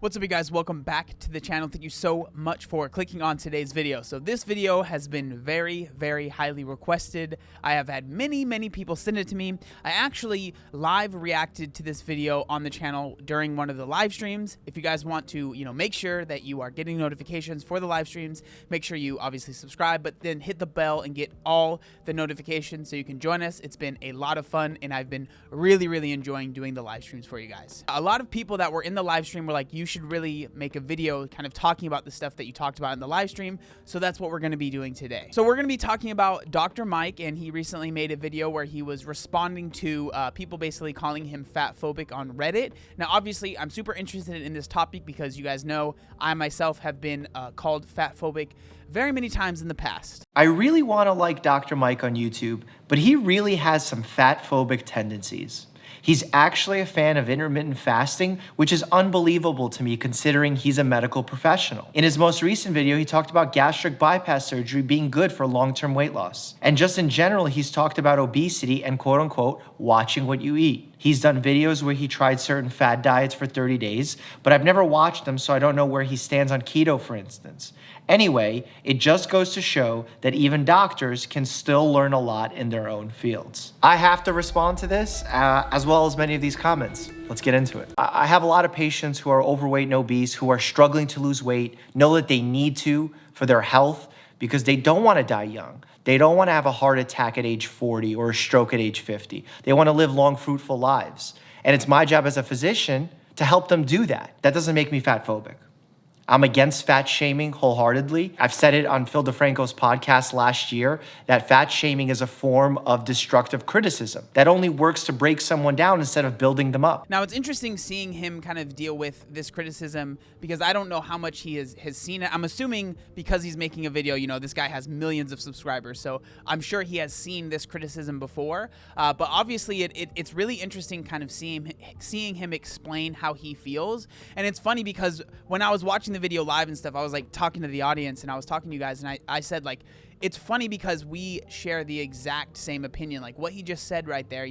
What's up, you guys? Welcome back to the channel. Thank you so much for clicking on today's video. So this video has been very highly requested. I have had many people send it to me. I actually live reacted to this video on the channel during one of the live streams. If you guys want to, make sure that you are getting notifications for the live streams, make sure you obviously subscribe, but then hit the bell and get all the notifications so you can join us. It's been a lot of fun and I've been really enjoying doing the live streams for you guys. A lot of people that were in the live stream were like, you should really make a video kind of talking about the stuff that you talked about in the live stream. So that's what we're going to be doing today. So we're going to be talking about Dr. Mike, and he recently made a video where he was responding to people basically calling him fatphobic on Reddit. Now, obviously, I'm super interested in this topic because you guys know I myself have been called fatphobic very many times in the past. I really want to like Dr. Mike on YouTube, but he really has some fatphobic tendencies. He's actually a fan of intermittent fasting, which is unbelievable to me considering he's a medical professional. In his most recent video, he talked about gastric bypass surgery being good for long-term weight loss. And just in general, he's talked about obesity and quote-unquote, watching what you eat. He's done videos where he tried certain fad diets for 30 days, but I've never watched them, so I don't know where he stands on keto, for instance. Anyway, it just goes to show that even doctors can still learn a lot in their own fields. I have to respond to this, as well as many of these comments. Let's get into it. I have a lot of patients who are overweight and obese, who are struggling to lose weight, know that they need to for their health, because they don't want to die young. They don't want to have a heart attack at age 40 or a stroke at age 50. They want to live long, fruitful lives. And it's my job as a physician to help them do that. That doesn't make me fatphobic. I'm against fat shaming wholeheartedly. I've said it on Phil DeFranco's podcast last year that fat shaming is a form of destructive criticism that only works to break someone down instead of building them up. Now, it's interesting seeing him kind of deal with this criticism because I don't know how much he has seen it. I'm assuming because he's making a video, this guy has millions of subscribers, so I'm sure he has seen this criticism before. But obviously, it's really interesting kind of seeing him explain how he feels. And it's funny because when I was watching the video live and stuff, I was like talking to the audience and I was talking to you guys, and I said, like, it's funny because we share the exact same opinion, like what he just said right there,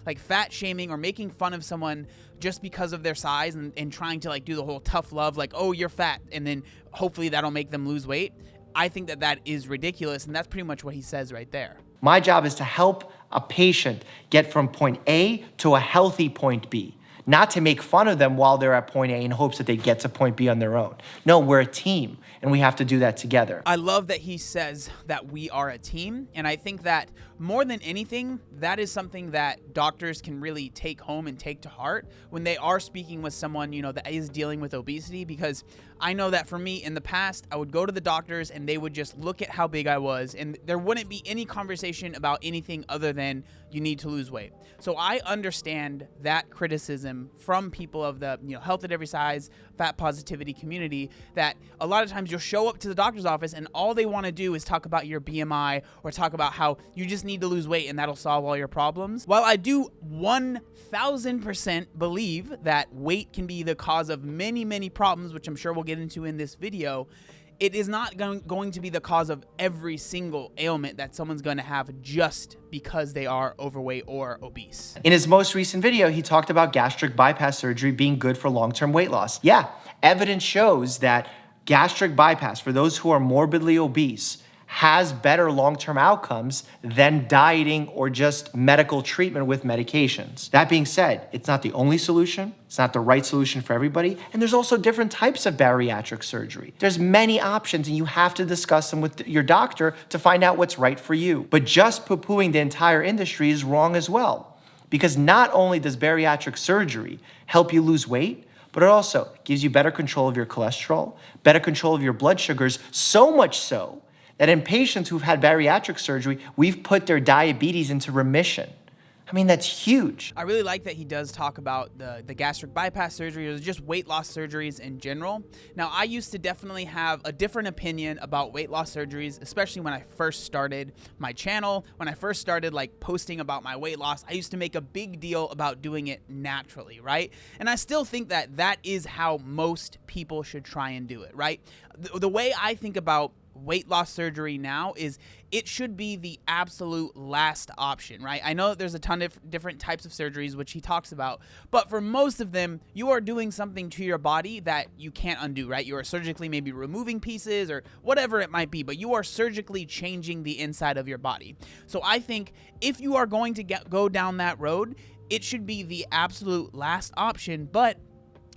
like fat shaming or making fun of someone just because of their size and trying to like do the whole tough love, like, oh, you're fat, and then hopefully that'll make them lose weight. I think that is ridiculous, and that's pretty much what he says right there. My job is to help a patient get from point A to a healthy point B. Not to make fun of them while they're at point A in hopes that they get to point B on their own. No, we're a team, and we have to do that together. I love that he says that we are a team, and I think that more than anything, that is something that doctors can really take home and take to heart when they are speaking with someone, that is dealing with obesity, because I know that for me in the past, I would go to the doctors and they would just look at how big I was, and there wouldn't be any conversation about anything other than you need to lose weight. So I understand that criticism from people of the health at every size, fat positivity community, that a lot of times you'll show up to the doctor's office and all they want to do is talk about your BMI or talk about how you just need to lose weight and that'll solve all your problems. While I do 1000% believe that weight can be the cause of many problems, which I'm sure we'll get into in this video, it is not going to be the cause of every single ailment that someone's going to have just because they are overweight or obese. In his most recent video, he talked about gastric bypass surgery being good for long-term weight loss. Yeah, evidence shows that gastric bypass, for those who are morbidly obese, has better long-term outcomes than dieting or just medical treatment with medications. That being said, it's not the only solution. It's not the right solution for everybody. And there's also different types of bariatric surgery. There's many options and you have to discuss them with your doctor to find out what's right for you. But just poo-pooing the entire industry is wrong as well. Because not only does bariatric surgery help you lose weight, but it also gives you better control of your cholesterol, better control of your blood sugars, so much so that in patients who've had bariatric surgery, we've put their diabetes into remission. I mean, that's huge. I really like that he does talk about the gastric bypass surgery or just weight loss surgeries in general. Now, I used to definitely have a different opinion about weight loss surgeries, especially when I first started my channel. When I first started like posting about my weight loss, I used to make a big deal about doing it naturally, right? And I still think that is how most people should try and do it, right? The way I think about weight loss surgery now is it should be the absolute last option, right? I know that there's a ton of different types of surgeries, which he talks about, but for most of them, you are doing something to your body that you can't undo, right? You are surgically maybe removing pieces or whatever it might be, but you are surgically changing the inside of your body. So I think if you are going to go down that road, it should be the absolute last option, but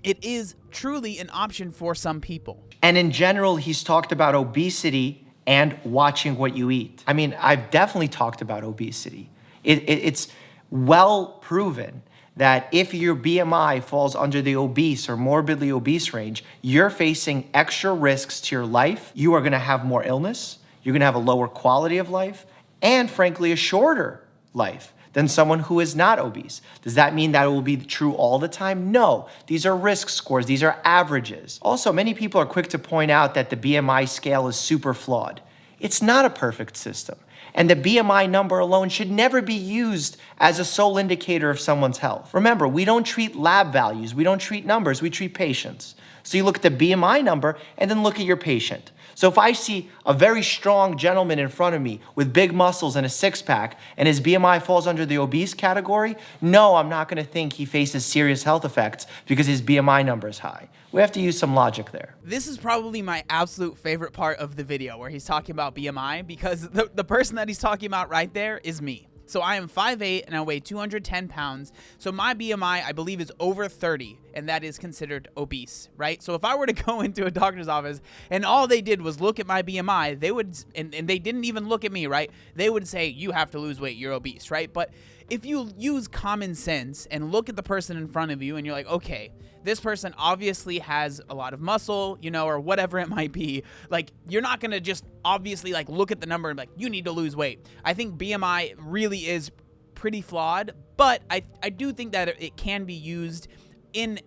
it is truly an option for some people. And in general, he's talked about obesity and watching what you eat. I mean, I've definitely talked about obesity. It's well proven that if your BMI falls under the obese or morbidly obese range, you're facing extra risks to your life. You are gonna have more illness, you're gonna have a lower quality of life, and frankly, a shorter life than someone who is not obese. Does that mean that it will be true all the time? No. These are risk scores. These are averages. Also, many people are quick to point out that the BMI scale is super flawed. It's not a perfect system. And the BMI number alone should never be used as a sole indicator of someone's health. Remember, we don't treat lab values. We don't treat numbers. We treat patients. So you look at the BMI number and then look at your patient. So if I see a very strong gentleman in front of me with big muscles and a six-pack and his BMI falls under the obese category, no, I'm not gonna think he faces serious health effects because his BMI number is high. We have to use some logic there. This is probably my absolute favorite part of the video where he's talking about BMI, because the person that he's talking about right there is me. So I am 5'8" and I weigh 210 pounds. So my BMI, I believe, is over 30, and that is considered obese, right? So if I were to go into a doctor's office and all they did was look at my BMI, they would, and they didn't even look at me, right? They would say, you have to lose weight, you're obese, right? But if you use common sense and look at the person in front of you and you're like, okay, this person obviously has a lot of muscle, you know, or whatever it might be. Like, you're not going to just obviously like look at the number and be like, you need to lose weight. I think BMI really is pretty flawed, but I do think that it can be used in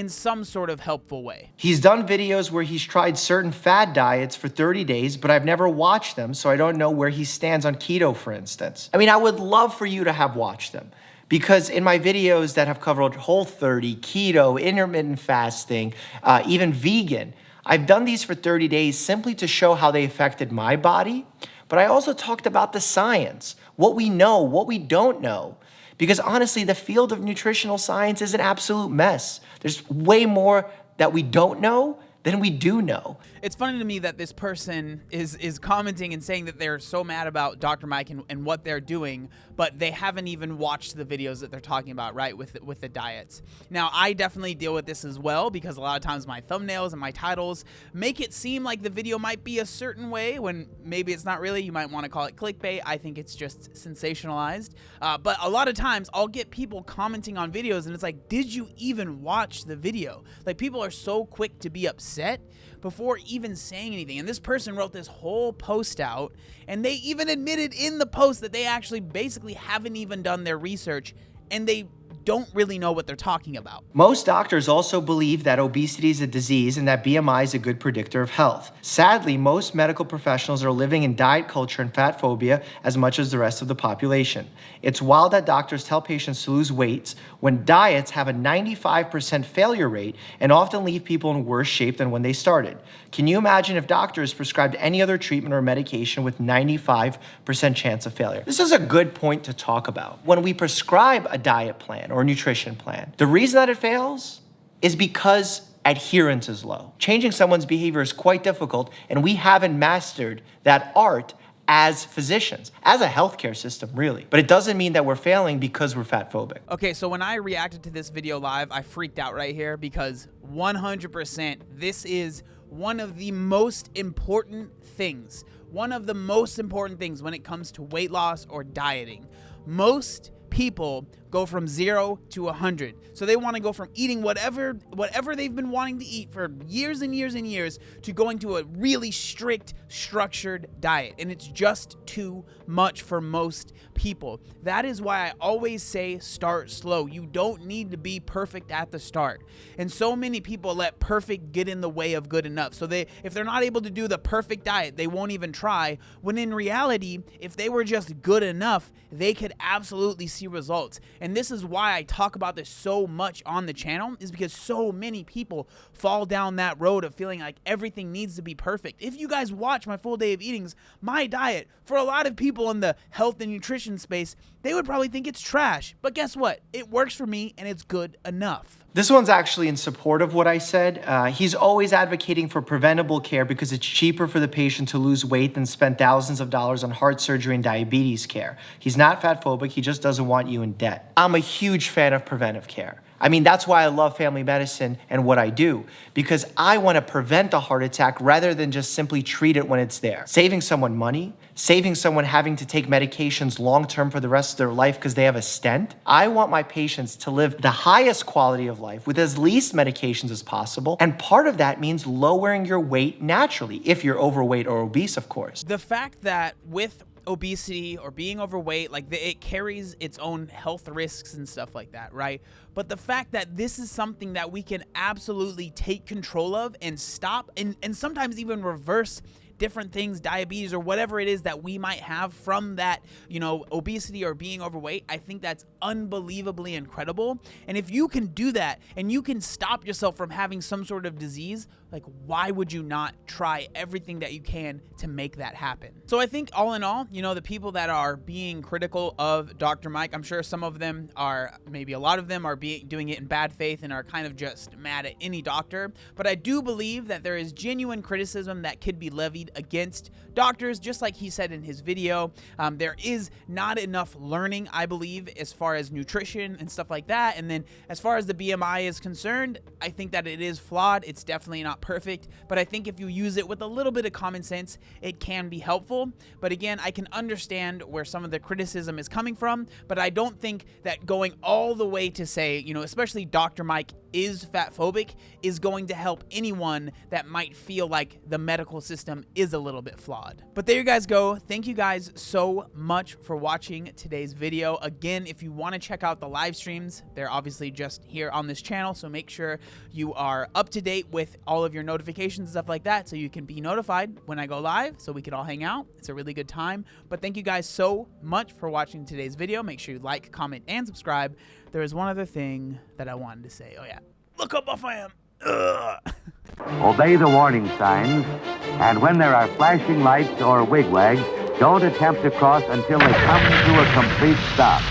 some sort of helpful way. He's done videos where he's tried certain fad diets for 30 days, but I've never watched them, so I don't know where he stands on keto, for instance. I mean, I would love for you to have watched them, because in my videos that have covered Whole30, keto, intermittent fasting, even vegan, I've done these for 30 days simply to show how they affected my body, but I also talked about the science, what we know, what we don't know. Because honestly, the field of nutritional science is an absolute mess. There's way more that we don't know than we do know. It's funny to me that this person is commenting and saying that they're so mad about Dr. Mike and what they're doing, but they haven't even watched the videos that they're talking about, right, with the diets. Now, I definitely deal with this as well, because a lot of times my thumbnails and my titles make it seem like the video might be a certain way when maybe it's not really. You might want to call it clickbait. I think it's just sensationalized. But a lot of times I'll get people commenting on videos and it's like, did you even watch the video? Like, people are so quick to be upset before even saying anything. And this person wrote this whole post out, and they even admitted in the post that they actually basically haven't even done their research and they don't really know what they're talking about. Most doctors also believe that obesity is a disease and that BMI is a good predictor of health. Sadly, most medical professionals are living in diet culture and fat phobia as much as the rest of the population. It's wild that doctors tell patients to lose weight when diets have a 95% failure rate and often leave people in worse shape than when they started. Can you imagine if doctors prescribed any other treatment or medication with 95% chance of failure? This is a good point to talk about. When we prescribe a diet plan or nutrition plan, the reason that it fails is because adherence is low. Changing someone's behavior is quite difficult, and we haven't mastered that art as physicians, as a healthcare system, really. But it doesn't mean that we're failing because we're fat phobic. Okay, so when I reacted to this video live, I freaked out right here, because 100% this is one of the most important things. One of the most important things when it comes to weight loss or dieting. Most people go from 0 to 100. So they want to go from eating whatever they've been wanting to eat for years and years and years to going to a really strict, structured diet. And it's just too much for most people. That is why I always say start slow. You don't need to be perfect at the start. And so many people let perfect get in the way of good enough. So if they're not able to do the perfect diet, they won't even try. When in reality, if they were just good enough, they could absolutely see see results. And this is why I talk about this so much on the channel, is because so many people fall down that road of feeling like everything needs to be perfect. If you guys watch my full day of eatings, my diet, for a lot of people in the health and nutrition space, they would probably think it's trash. But guess what? It works for me and it's good enough. This one's actually in support of what I said. He's always advocating for preventable care because it's cheaper for the patient to lose weight than spend thousands of dollars on heart surgery and diabetes care. He's not fat phobic, he just doesn't want you in debt. I'm a huge fan of preventive care. I mean, that's why I love family medicine and what I do, because I want to prevent a heart attack rather than just simply treat it when it's there. Saving someone money, saving someone having to take medications long-term for the rest of their life because they have a stent. I want my patients to live the highest quality of life with as least medications as possible, and part of that means lowering your weight naturally, if you're overweight or obese, of course. The fact that with obesity or being overweight, like it carries its own health risks and stuff like that, right? But the fact that this is something that we can absolutely take control of and stop and sometimes even reverse different things, diabetes or whatever it is that we might have from that, you know, obesity or being overweight, I think that's unbelievably incredible. And if you can do that and you can stop yourself from having some sort of disease, like why would you not try everything that you can to make that happen? So I think all in all, you know, the people that are being critical of Dr. Mike, I'm sure some of them are, maybe a lot of them are doing it in bad faith and are kind of just mad at any doctor. But I do believe that there is genuine criticism that could be levied against doctors, just like he said in his video. There is not enough learning, I believe, as far as nutrition and stuff like that. And then as far as the BMI is concerned, I think that it is flawed. It's definitely not perfect, but I think if you use it with a little bit of common sense, it can be helpful. But again, I can understand where some of the criticism is coming from, but I don't think that going all the way to say, you know, especially Dr. Mike is fat phobic is going to help anyone that might feel like the medical system is a little bit flawed. But there you guys go. Thank you guys so much for watching today's video. Again, if you want to check out the live streams, they're obviously just here on this channel, so make sure you are up to date with all of your notifications and stuff like that so you can be notified when I go live so we can all hang out. It's a really good time. But thank you guys so much for watching today's video. Make sure you like, comment, and subscribe. There is one other thing that I wanted to say. Oh yeah, look how buff I am. Ugh. Obey the warning signs, and when there are flashing lights or wigwags, don't attempt to cross until they come to a complete stop.